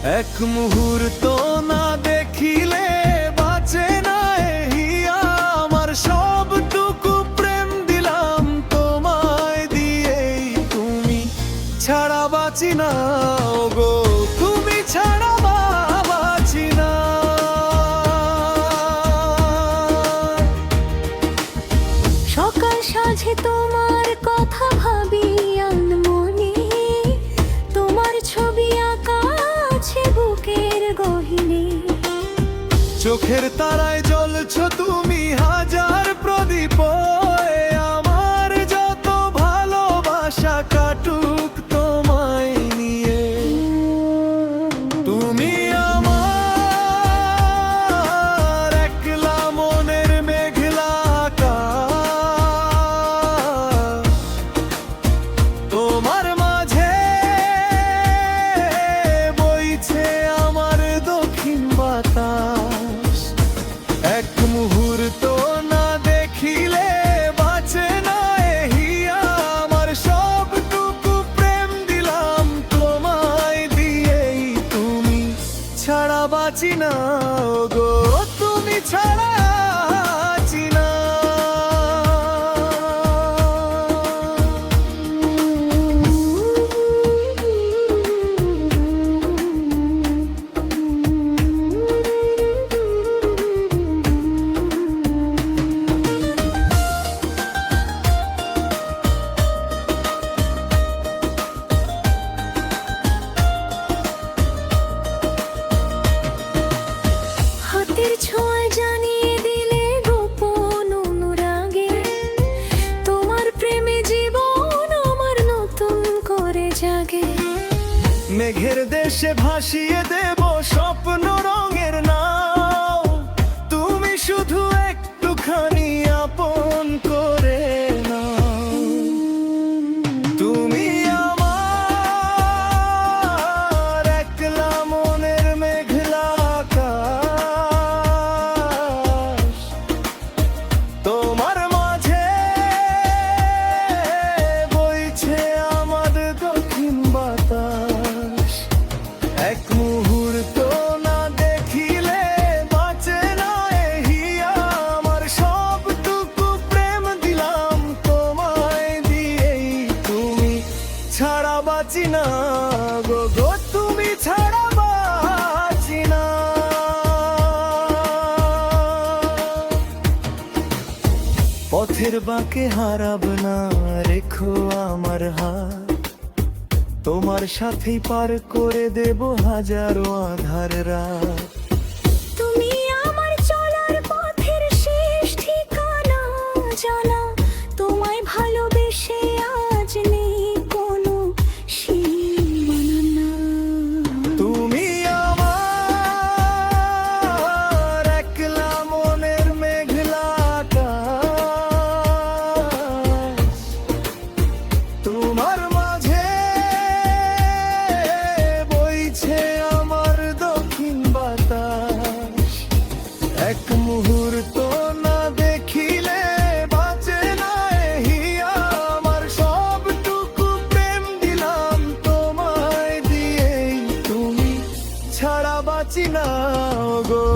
এক মুহূর্ত না দেখিলে বাঁচে না হিয়া আমার, সবটুকু প্রেম দিলাম তোমায় দিয়েই। তুমি ছাড়া বাঁচি না গো, তুমি ছাড়া বাঁচি না। সকাল সাঁঝে তোমার কথা ভাবি আনমনে, তোমার ছবি আঁকা আছে বুকের গহীনে। চোখের তারায় জ্বলছ তুমি হাজার প্রদীপ, আমার যত ভালোবাসা কাটুক তোমায় নিয়ে। তুমি আমার একলা মনের মেঘলা আকাশ, তোমার মাঝে বইছে আমার দক্ষিণ বাতাস। এক মুহূর্ত না দেখিলে বাঁচে না হিয়া আমার, সবটুকু প্রেম দিলাম তোমায় দিয়েই। তুমি ছাড়া বাঁচি না গো, তুমি ছাড়া বাঁচি না। হাতের ছোঁয়া জানিয়ে দিলে গোপন অনুরাগে, তোমার প্রেমে জীবন আমার নতুন করে জাগে। মেঘের দেশে ভাসিয়ে দেব স্বপ্ন রঙের নাও, তুমি শুধু একটুখানি আপন করে নাও। তুমি আমার একলা মনের মেঘলা আকাশ, তোমার মাঝে বইছে আমার দক্ষিণ বাতাস। এক মুহূর্ত না দেখিলে বাঁচে না হিয়া আমার, সবটুকু প্রেম দিলাম তোমায় দিয়েই। তুমি ছাড়া বাঁচি না গো, তুমি ছাড়া বাঁচি না। পথের বাঁকে হারাব না রেখো আমার হাত, তোমার সাথেই পার করে দেব হাজারো আধার রাত। তুমি আমার চলার পথের শেষ ঠিকানা জানা, তোমায় ভালোবেসে আজ নেই কোনো সীমানা। তুমি আমার একলা মনের মেঘলা আকাশ, তোমার মাঝে বইছে আমার দক্ষিণ বাতাস। এক মুহূর্ত না দেখিলে বাঁচে না হিয়া আমার, সবটুকু প্রেম দিলাম তোমায় দিয়েই। তুমি ছাড়া বাঁচি না গো।